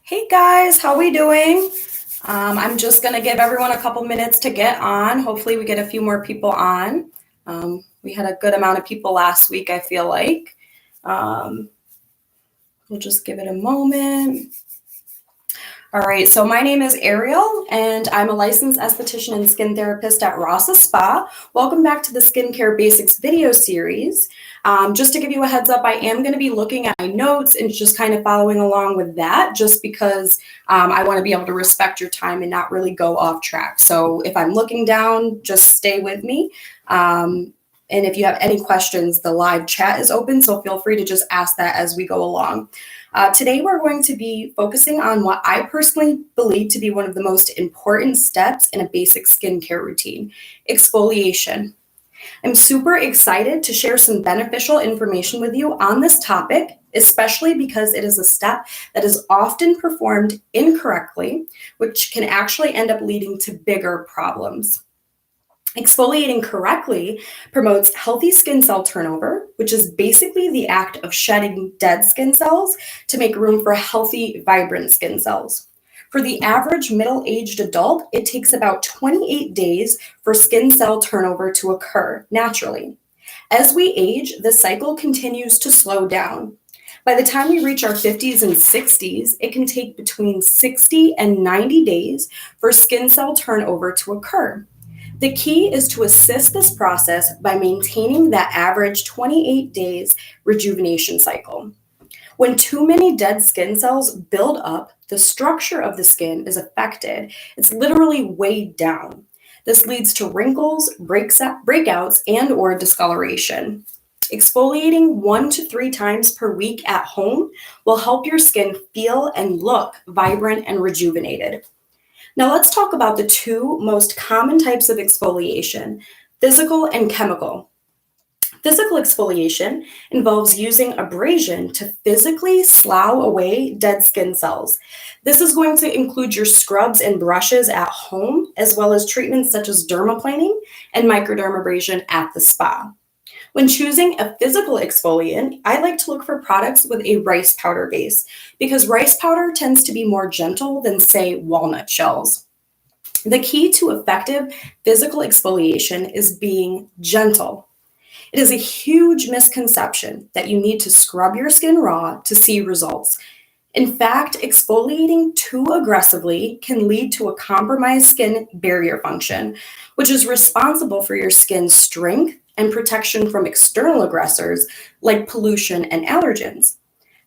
Hey guys, how we doing? I'm just gonna give everyone a couple minutes to get on. Hopefully we get a few more people on. We had a good amount of people last week, I feel like. Um, we'll just give it a moment. All right, so my name is Ariel, and I'm a licensed esthetician and skin therapist at Rasa Spa. Welcome back to the Skincare Basics video series. Just to give you a heads up, I am going to be looking at my notes and just kind of following along with that, just because I want to be able to respect your time and not really go off track. So if I'm looking down, just stay with me. And if you have any questions, the live chat is open, so feel free to just ask that as we go along. Today, we're going to be focusing on what I personally believe to be one of the most important steps in a basic skincare routine, exfoliation. I'm super excited to share some beneficial information with you on this topic, especially because it is a step that is often performed incorrectly, which can actually end up leading to bigger problems. Exfoliating correctly promotes healthy skin cell turnover, which is basically the act of shedding dead skin cells to make room for healthy, vibrant skin cells. For the average middle-aged adult, it takes about 28 days for skin cell turnover to occur naturally. As we age, the cycle continues to slow down. By the time we reach our 50s and 60s, it can take between 60 and 90 days for skin cell turnover to occur. The key is to assist this process by maintaining that average 28 days rejuvenation cycle. When too many dead skin cells build up, the structure of the skin is affected. It's literally weighed down. This leads to wrinkles, breakouts, and or discoloration. Exfoliating 1 to 3 times per week at home will help your skin feel and look vibrant and rejuvenated. Now let's talk about the two most common types of exfoliation, physical and chemical. Physical exfoliation involves using abrasion to physically slough away dead skin cells. This is going to include your scrubs and brushes at home, as well as treatments such as dermaplaning and microdermabrasion at the spa. When choosing a physical exfoliant, I like to look for products with a rice powder base because rice powder tends to be more gentle than, say, walnut shells. The key to effective physical exfoliation is being gentle. It is a huge misconception that you need to scrub your skin raw to see results. In fact, exfoliating too aggressively can lead to a compromised skin barrier function, which is responsible for your skin's strength and protection from external aggressors like pollution and allergens.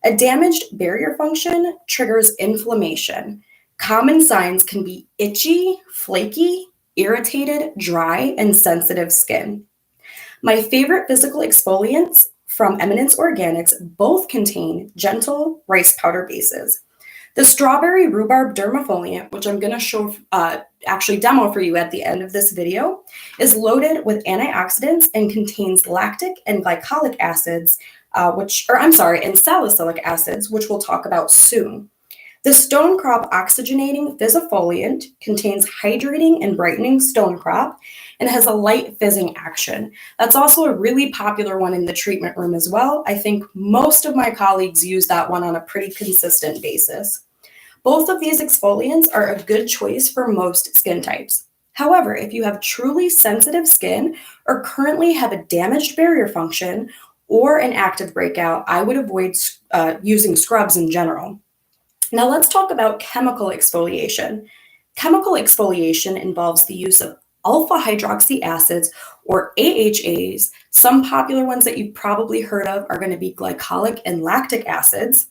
A damaged barrier function triggers inflammation. Common signs can be itchy, flaky, irritated, dry, and sensitive skin. My favorite physical exfoliants from Eminence Organics both contain gentle rice powder bases. The strawberry rhubarb dermafoliant, which I'm going to actually demo for you at the end of this video, is loaded with antioxidants and contains lactic and glycolic acids, and salicylic acids, which we'll talk about soon. The Stone Crop Oxygenating Fizzifoliant contains hydrating and brightening stone crop and has a light fizzing action. That's also a really popular one in the treatment room as well. I think most of my colleagues use that one on a pretty consistent basis. Both of these exfoliants are a good choice for most skin types. However, if you have truly sensitive skin or currently have a damaged barrier function or an active breakout, I would avoid using scrubs in general. Now let's talk about chemical exfoliation. Chemical exfoliation involves the use of alpha hydroxy acids or AHAs. Some popular ones that you've probably heard of are going to be glycolic and lactic acids.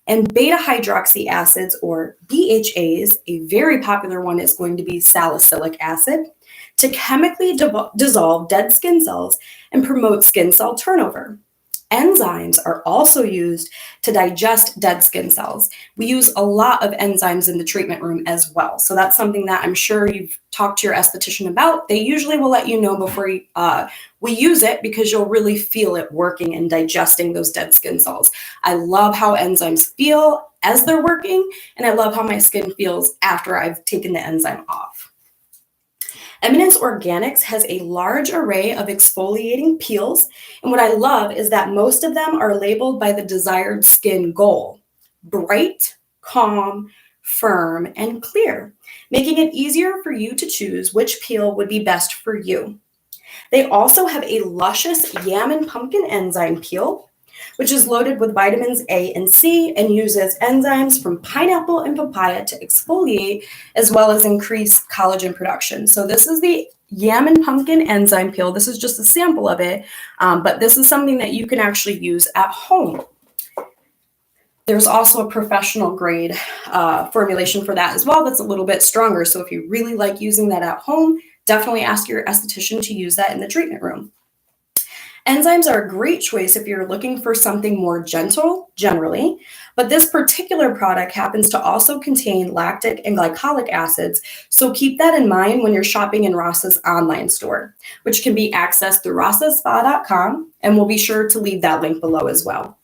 And beta hydroxy acids or BHAs, a very popular one is going to be salicylic acid, to chemically dissolve dead skin cells and promote skin cell turnover. Enzymes are also used to digest dead skin cells. We use a lot of enzymes in the treatment room as well. So that's something that I'm sure you've talked to your esthetician about. They usually will let you know before we use it because you'll really feel it working and digesting those dead skin cells. I love how enzymes feel as they're working, and I love how my skin feels after I've taken the enzyme off. Eminence Organics has a large array of exfoliating peels, and what I love is that most of them are labeled by the desired skin goal: bright, calm, firm, and clear, making it easier for you to choose which peel would be best for you. They also have a luscious yam and pumpkin enzyme peel, which is loaded with vitamins A and C and uses enzymes from pineapple and papaya to exfoliate as well as increase collagen production. So this is the yam and pumpkin enzyme peel. This is just a sample of it, but this is something that you can actually use at home. There's also a professional grade formulation for that as well that's a little bit stronger. So if you really like using that at home, definitely ask your esthetician to use that in the treatment room. Enzymes are a great choice if you're looking for something more gentle, generally, but this particular product happens to also contain lactic and glycolic acids, so keep that in mind when you're shopping in Ross's online store, which can be accessed through rossaspa.com, and we'll be sure to leave that link below as well.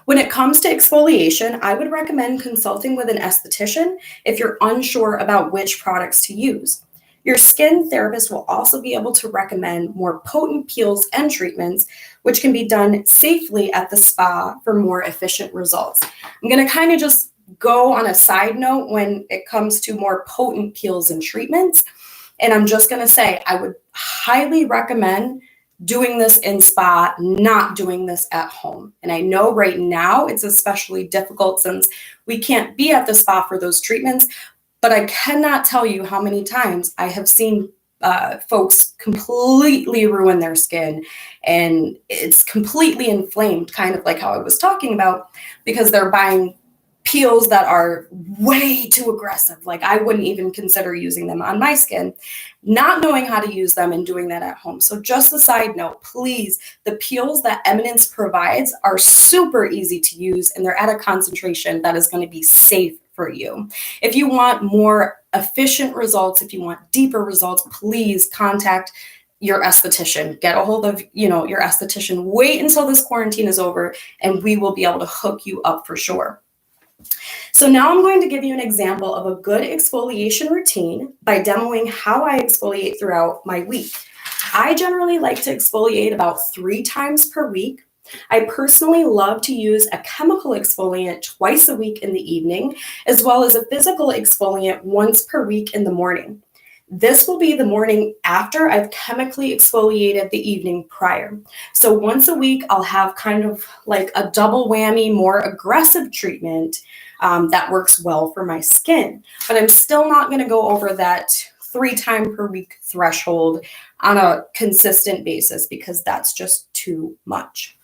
When it comes to exfoliation, I would recommend consulting with an esthetician if you're unsure about which products to use. Your skin therapist will also be able to recommend more potent peels and treatments, which can be done safely at the spa for more efficient results. I'm going to kind of just go on a side note when it comes to more potent peels and treatments. And I'm just going to say I would highly recommend doing this in spa, not doing this at home. And I know right now it's especially difficult since we can't be at the spa for those treatments. But I cannot tell you how many times I have seen folks completely ruin their skin, and it's completely inflamed, kind of like how I was talking about, because they're buying peels that are way too aggressive. Like I wouldn't even consider using them on my skin, not knowing how to use them and doing that at home. So just a side note, please, the peels that Eminence provides are super easy to use, and they're at a concentration that is going to be safe for you. If you want more efficient results, if you want deeper results, please contact your esthetician. Get a hold of, your esthetician. Wait until this quarantine is over, and we will be able to hook you up for sure. So now I'm going to give you an example of a good exfoliation routine by demoing how I exfoliate throughout my week. I generally like to exfoliate about 3 times per week. I personally love to use a chemical exfoliant twice a week in the evening, as well as a physical exfoliant once per week in the morning. This will be the morning after I've chemically exfoliated the evening prior. So once a week, I'll have kind of like a double whammy, more aggressive treatment that works well for my skin. But I'm still not going to go over that 3 times per week threshold on a consistent basis because that's just too much.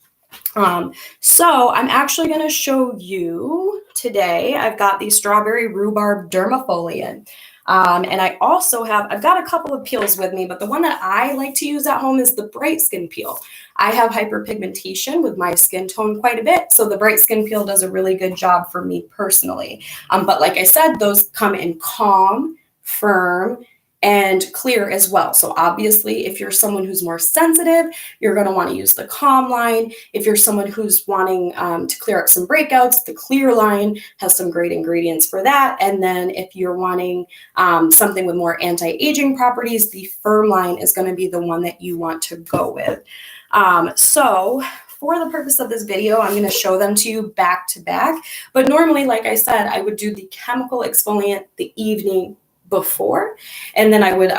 So I'm actually going to show you today, I've got the strawberry rhubarb dermafoliant. And I've got a couple of peels with me, but the one that I like to use at home is the bright skin peel. I have hyperpigmentation with my skin tone quite a bit, so the bright skin peel does a really good job for me personally. But like I said, those come in calm, firm, and clear as well. So obviously, if you're someone who's more sensitive, you're going to want to use the calm line. If you're someone who's wanting to clear up some breakouts, the clear line has some great ingredients for that. And then if you're wanting something with more anti-aging properties, the firm line is going to be the one that you want to go with. So for the purpose of this video, I'm going to show them to you back to back. But normally, like I said, I would do the chemical exfoliant the evening before, and then I would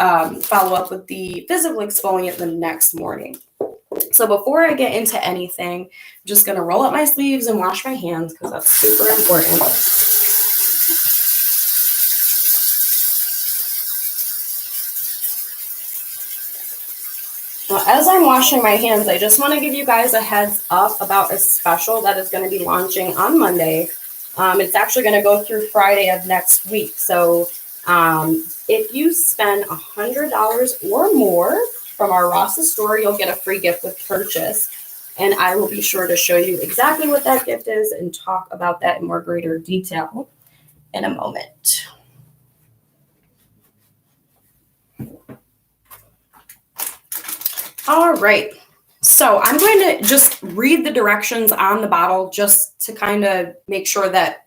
follow up with the physical exfoliant the next morning. So before I get into anything, I'm just going to roll up my sleeves and wash my hands because that's super important. Now, as I'm washing my hands, I just want to give you guys a heads up about a special that is going to be launching on Monday. It's actually going to go through Friday of next week. So if you spend $100 or more from our Ross's store, you'll get a free gift with purchase. And I will be sure to show you exactly what that gift is and talk about that in more greater detail in a moment. All right. So I'm going to just read the directions on the bottle just to kind of make sure that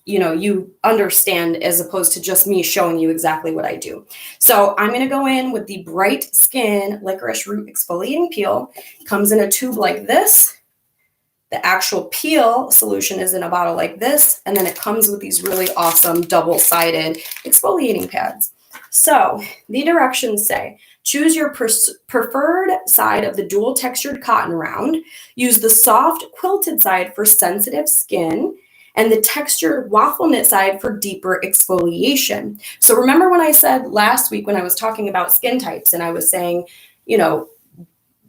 you understand as opposed to just me showing you exactly what I do. So I'm going to go in with the Bright Skin Licorice Root Exfoliating Peel. It comes in a tube like this. The actual peel solution is in a bottle like this, and then it comes with these really awesome double-sided exfoliating pads. So the directions say, choose your preferred side of the dual textured cotton round. Use the soft quilted side for sensitive skin and the textured waffle knit side for deeper exfoliation. So remember when I said last week when I was talking about skin types and I was saying,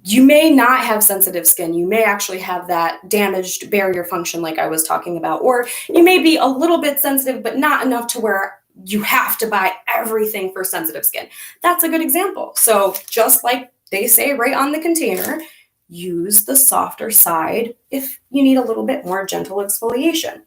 you may not have sensitive skin. You may actually have that damaged barrier function like I was talking about, or you may be a little bit sensitive, but not enough to where you have to buy everything for sensitive skin. That's a good example. So just like they say right on the container, use the softer side if you need a little bit more gentle exfoliation.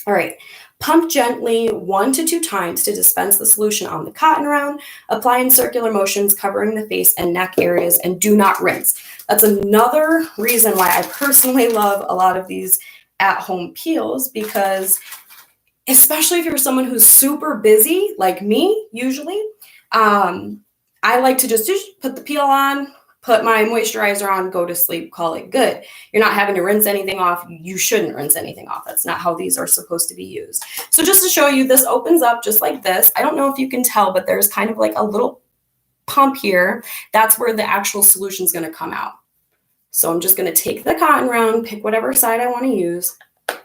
All right, pump gently 1 to 2 times to dispense the solution on the cotton round. Apply in circular motions, covering the face and neck areas, and do not rinse. That's another reason why I personally love a lot of these at-home peels, because especially if you're someone who's super busy, like me usually, I like to just put the peel on, put my moisturizer on, go to sleep, call it good. You're not having to rinse anything off. You shouldn't rinse anything off. That's not how these are supposed to be used. So just to show you, this opens up just like this. I don't know if you can tell, but there's kind of like a little pump here. That's where the actual solution is going to come out. So I'm just going to take the cotton round, pick whatever side I want to use. It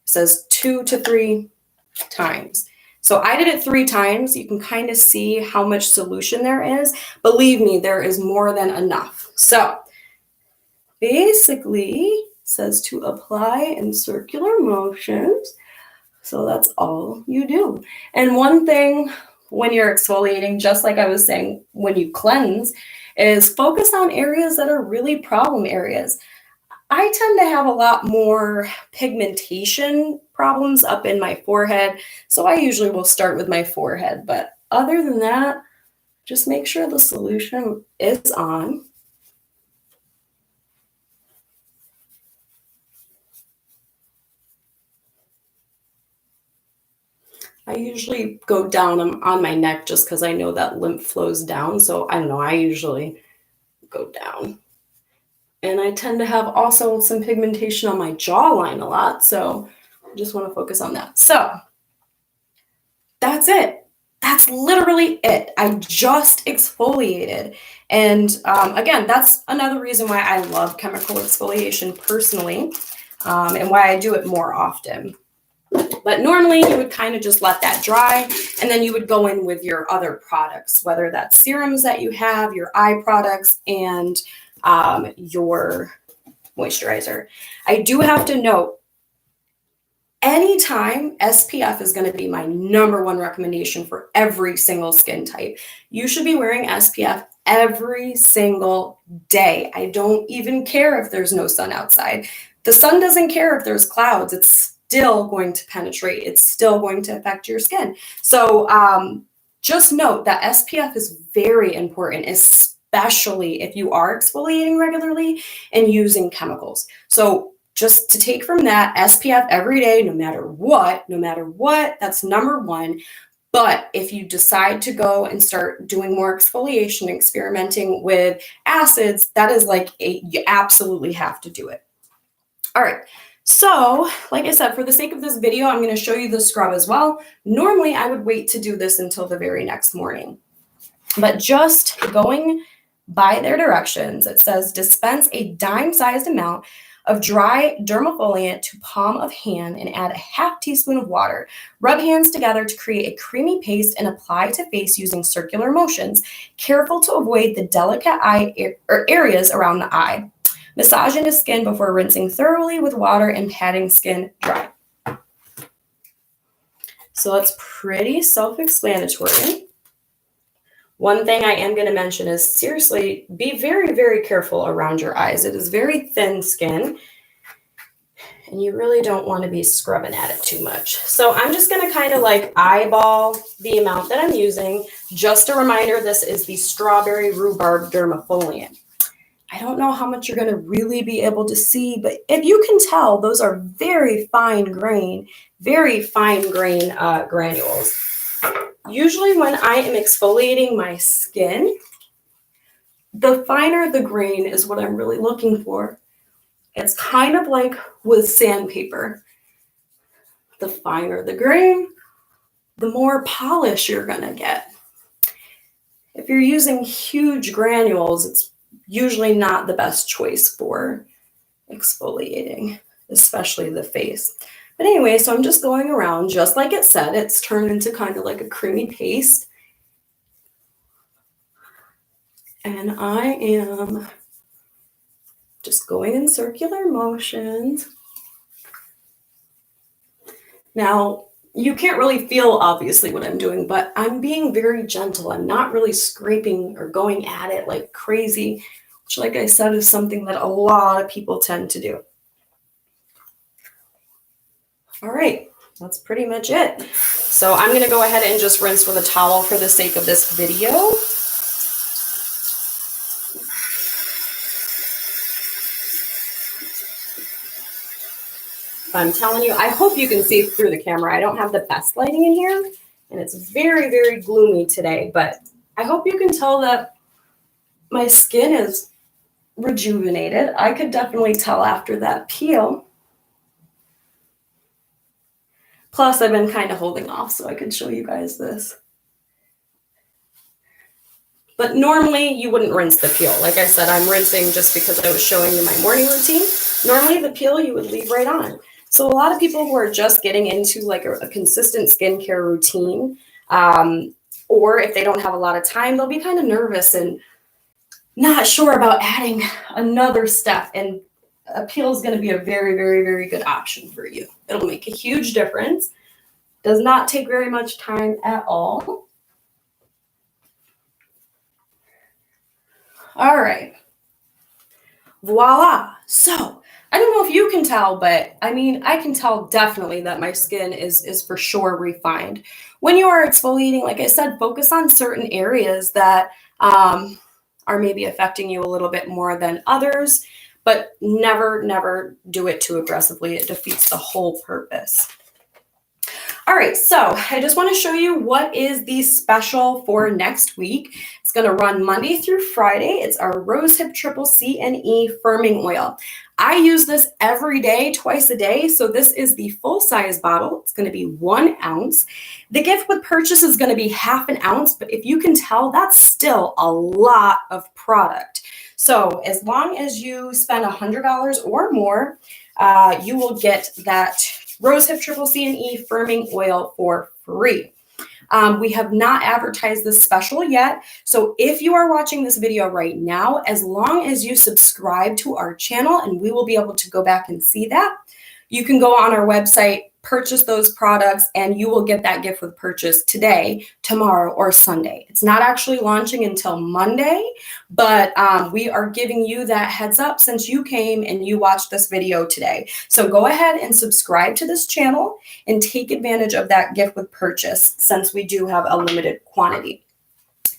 says 2 to 3 times. So I did it 3 times. You can kind of see how much solution there is. Believe me, there is more than enough. So basically, it says to apply in circular motions. So that's all you do. And one thing when you're exfoliating, just like I was saying, when you cleanse, is focus on areas that are really problem areas. I tend to have a lot more pigmentation problems up in my forehead, so I usually will start with my forehead. But other than that, just make sure the solution is on. I usually go down on my neck just because I know that lymph flows down. So I don't know, I usually go down. And I tend to have also some pigmentation on my jawline a lot. So I just want to focus on that. So that's it. That's literally it. I just exfoliated. And again, that's another reason why I love chemical exfoliation personally, and why I do it more often. But normally you would kind of just let that dry, and then you would go in with your other products, whether that's serums that you have, your eye products, and your moisturizer. I do have to note, anytime SPF is going to be my number one recommendation for every single skin type. You should be wearing SPF every single day. I don't even care if there's no sun outside. The sun doesn't care if there's clouds. It's still going to penetrate. It's still going to affect your skin. So just note that SPF is very important, especially if you are exfoliating regularly and using chemicals. So just to take from that, SPF every day, no matter what, that's number one. But if you decide to go and start doing more exfoliation, experimenting with acids, that is like you absolutely have to do it. All right. So, like I said, for the sake of this video, I'm going to show you the scrub as well. Normally, I would wait to do this until the very next morning. But just going by their directions, it says dispense a dime-sized amount of dry dermafoliant to palm of hand and add a half teaspoon of water. Rub hands together to create a creamy paste and apply to face using circular motions. Careful to avoid the delicate eye areas around the eye. Massage into skin before rinsing thoroughly with water and patting skin dry. So it's pretty self-explanatory. One thing I am going to mention is, seriously, be very, very careful around your eyes. It is very thin skin, and you really don't want to be scrubbing at it too much. So I'm just going to kind of like eyeball the amount that I'm using. Just a reminder, this is the Strawberry Rhubarb Dermafoliant. I don't know how much you're going to really be able to see, but if you can tell, those are very fine granules. Usually when I am exfoliating my skin, the finer the grain is what I'm really looking for. It's kind of like with sandpaper. The finer the grain, the more polish you're going to get. If you're using huge granules, it's usually not the best choice for exfoliating, especially the face. But anyway, so I'm just going around, just like it said, it's turned into kind of like a creamy paste. And I am just going in circular motions. Now, you can't really feel, obviously, what I'm doing, but I'm being very gentle. I'm not really scraping or going at it like crazy, which, like I said, is something that a lot of people tend to do. All right, that's pretty much it. So I'm going to go ahead and just rinse with a towel for the sake of this video. I'm telling you, I hope you can see through the camera. I don't have the best lighting in here, and it's very, very gloomy today, but I hope you can tell that my skin is rejuvenated. I could definitely tell after that peel. Plus, I've been kind of holding off so I could show you guys this. But normally, you wouldn't rinse the peel. Like I said, I'm rinsing just because I was showing you my morning routine. Normally, the peel you would leave right on. So a lot of people who are just getting into like a consistent skincare routine, or if they don't have a lot of time, they'll be kind of nervous and not sure about adding another step. And a peel is going to be a very, very, very good option for you. It'll make a huge difference. Does not take very much time at all. All right. Voila. So I don't know if you can tell, but I mean, I can tell definitely that my skin is for sure refined. When you are exfoliating, like I said, focus on certain areas that are maybe affecting you a little bit more than others, but never do it too aggressively. It defeats the whole purpose. All right, so I just want to show you what is the special for next week. It's going to run Monday through Friday. It's our Rosehip Triple C and E Firming Oil. I use this every day, twice a day. So this is the full size bottle. It's going to be 1 ounce. The gift with purchase is going to be ½ an ounce, but if you can tell, that's still a lot of product. So as long as you spend $100 or more, you will get that Rosehip Triple C and E Firming Oil for free. We have not advertised this special yet. So if you are watching this video right now, as long as you subscribe to our channel, and we will be able to go back and see that, you can go on our website, purchase those products, and you will get that gift with purchase today, tomorrow, or Sunday. It's not actually launching until Monday, but we are giving you that heads up since you came and you watched this video today. So go ahead and subscribe to this channel and take advantage of that gift with purchase since we do have a limited quantity.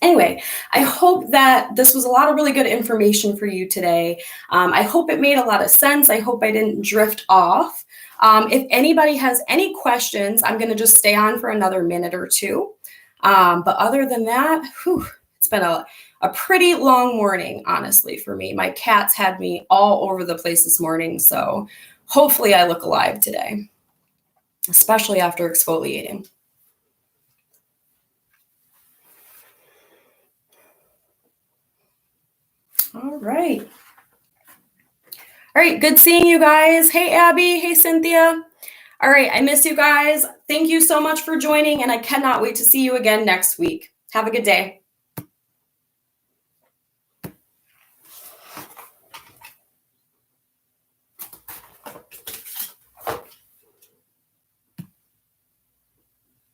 Anyway, I hope that this was a lot of really good information for you today. I hope it made a lot of sense. I hope I didn't drift off. If anybody has any questions, I'm going to just stay on for another minute or two. But other than that, it's been a pretty long morning, honestly, for me. My cats had me all over the place this morning, so hopefully I look alive today, especially after exfoliating. All right. All right, good seeing you guys. Hey, Abby. Hey, Cynthia. All right, I miss you guys. Thank you so much for joining, and I cannot wait to see you again next week. Have a good day.